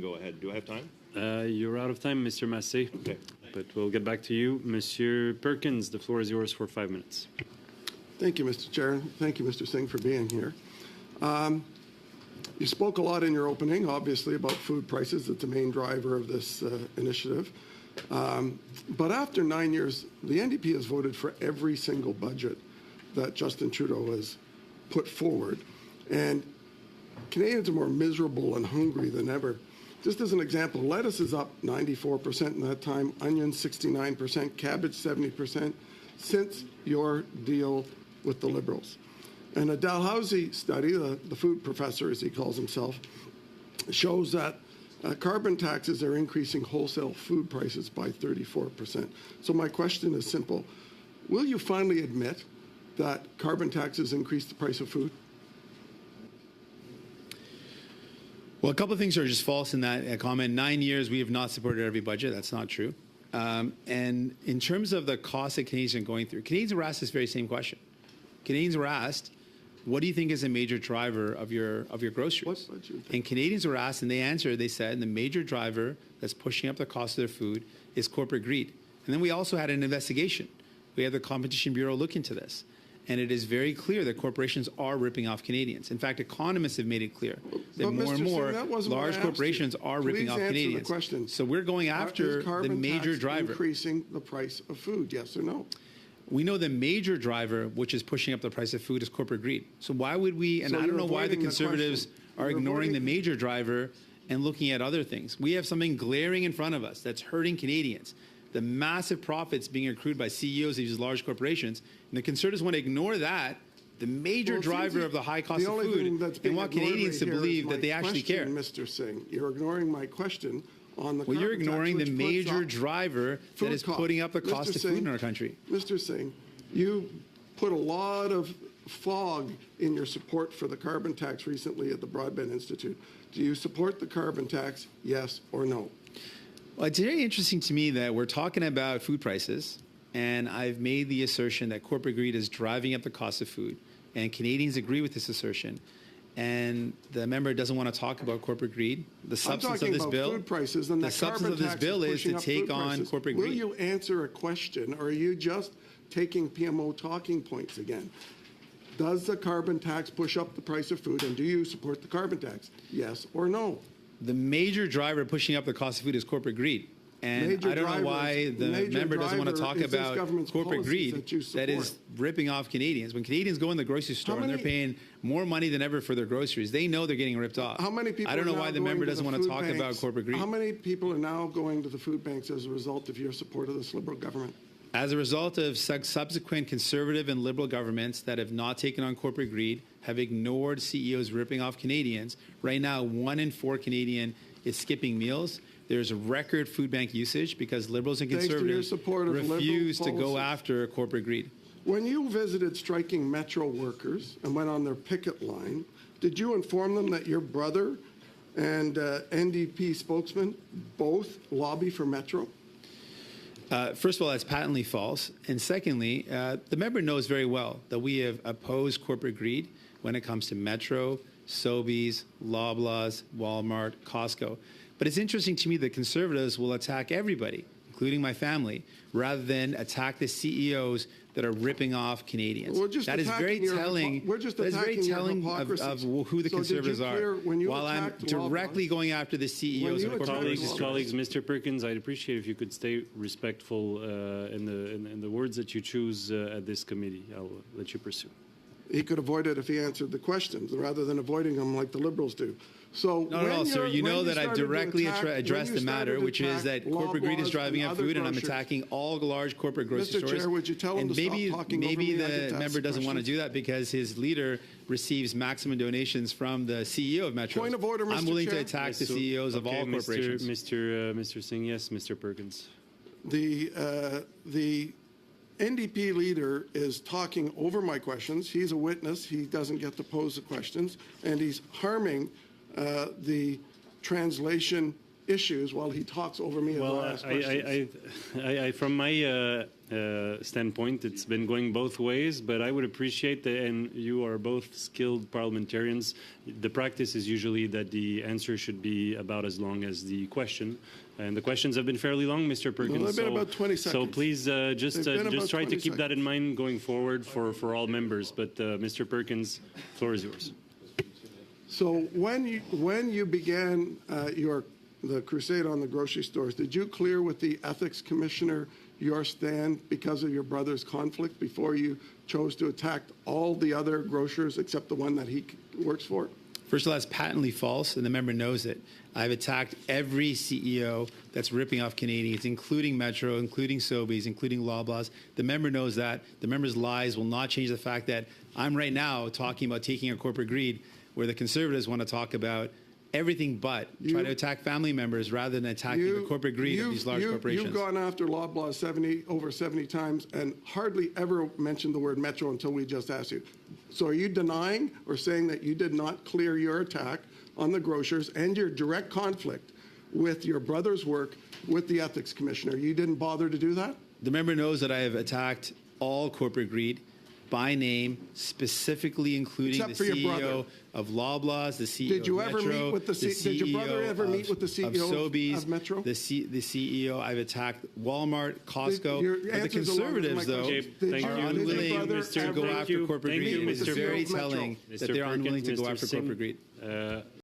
can go ahead. Do I have time? You're out of time, Mr. Massé. Okay. But we'll get back to you. Monsieur Perkins, the floor is yours for 5 minutes. Thank you, Mr. Chair. Thank you, Mr. Singh, for being here. You spoke a lot in your opening, obviously, about food prices. It's the main driver of this initiative. But after 9 years, the NDP has voted for every single budget that Justin Trudeau has put forward. And Canadians are more miserable and hungry than ever. Just as an example, lettuce is up 94% in that time, onions 69%, cabbage 70% since your deal with the Liberals. And a Dalhousie study, the food professor as he calls himself, shows that carbon taxes are increasing wholesale food prices by 34%. So my question is simple. Will you finally admit that carbon taxes increase the price of food? Well, a couple of things are just false in that comment. 9 years, we have not supported every budget. That's not true. And in terms of the cost that Canadians are going through, Canadians were asked this very same question. Canadians were asked, what do you think is a major driver of your groceries? What budget? And Canadians were asked, and they answered, they said, the major driver that's pushing up the cost of their food is corporate greed. And then we also had an investigation. We had the Competition Bureau look into this. And it is very clear that corporations are ripping off Canadians. In fact, economists have made it clear that more and more large corporations are ripping off Canadians. The question. So we're going after the major driver. Increasing the price of food, yes or no? We know the major driver, which is pushing up the price of food, is corporate greed. So why would we, and I don't know why the Conservatives are ignoring the major driver and looking at other things. We have something glaring in front of us that's hurting Canadians. The massive profits being accrued by CEOs of these large corporations, and the Conservatives want to ignore that, the major driver of the high cost of food, and want Canadians to believe that they actually care. Mr. Singh, you're ignoring my question on the. Well, you're ignoring the major driver that is putting up the cost of food in our country. Mr. Singh, you put a lot of fog in your support for the carbon tax recently at the Broadband Institute. Do you support the carbon tax, yes or no? Well, it's very interesting to me that we're talking about food prices, and I've made the assertion that corporate greed is driving up the cost of food, and Canadians agree with this assertion. And the member doesn't want to talk about corporate greed. The substance of this bill, food prices and the substance of this bill is to take on corporate greed. Will you answer a question, or are you just taking PMO talking points again? Does the carbon tax push up the price of food, and do you support the carbon tax? Yes or no? The major driver pushing up the cost of food is corporate greed. And I don't know why the member doesn't want to talk about corporate greed that is ripping off Canadians. When Canadians go in the grocery store and they're paying more money than ever for their groceries, they know they're getting ripped off. How many people? I don't know why the member doesn't want to talk about corporate greed. How many people are now going to the food banks as a result of your support of this Liberal government? As a result of subsequent Conservative and Liberal governments that have not taken on corporate greed, have ignored CEOs ripping off Canadians, right now 1 in 4 Canadian is skipping meals. There's record food bank usage because Liberals and Conservatives refuse to go after corporate greed. When you visited striking Metro workers and went on their picket line, did you inform them that your brother and NDP spokesman both lobby for Metro? First of all, that's patently false. And secondly, the member knows very well that we have opposed corporate greed when it comes to Metro, Sobeys, Loblaws, Walmart, Costco. But it's interesting to me that Conservatives will attack everybody, including my family, rather than attack the CEOs that are ripping off Canadians. That is very telling. That is very telling of who the Conservatives are. While I'm directly going after the CEOs of corporations. Colleagues, Mr. Perkins, I'd appreciate if you could stay respectful in the words that you choose at this committee. I'll let you pursue. He could avoid it if he answered the questions rather than avoiding them like the Liberals do. So no, sir. You know that I've directly addressed the matter, which is that corporate greed is driving up food, and I'm attacking all large corporate grocery stores. Mr. Chair, would you tell him to stop talking over me? Maybe the member doesn't want to do that because his leader receives maximum donations from the CEO of Metro. Point of order, Mr. Chair. I'm willing to attack the CEOs of all corporations. Mr. Singh, yes. Mr. Perkins. The NDP leader is talking over my questions. He's a witness. He doesn't get to pose the questions, and he's harming the translation issues while he talks over me. Well, from my standpoint. It's been going both ways, but I would appreciate that, and you are both skilled parliamentarians. The practice is usually that the answer should be about as long as the question. And the questions have been fairly long, Mr. Perkins. they've been about 20 So seconds. please just They've been about try to 20 keep that in mind going forward for all members. But Mr. Perkins, the floor is yours. So when you began the crusade on the grocery stores, did you clear with the ethics commissioner your stand because of your brother's conflict before you chose to attack all the other grocers except the one that he works for? First of all, that's patently false, and the member knows it. I've attacked every CEO that's ripping off Canadians, including Metro, including Sobeys, including Loblaws. The member knows that. The member's lies will not change the fact that I'm right now talking about taking our corporate greed, where the Conservatives want to talk about everything but try to attack family members rather than attacking the corporate greed of these large corporations. You've gone after Loblaw over 70 times and hardly ever mentioned the word Metro until we just asked you. So are you denying or saying that you did not clear your attack on the grocers and your direct conflict with your brother's work with the ethics commissioner? You didn't bother to do that? The member knows that I have attacked all corporate greed by name, specifically including Except the for your CEO brother. of Loblaws, the CEO Did you of ever Metro, meet with the did your brother ever meet with the CEO of Sobeys, of Metro? the CEO. I've attacked Walmart, Costco. Your But the answers along with Conservatives, my though, question. Okay, thank are you. unwilling Thank you, to go Mr. after corporate Thank greed. you, It's Mr. very Metro. telling that Mr. they're unwilling to Perkins, go Mr. after Singh. corporate greed.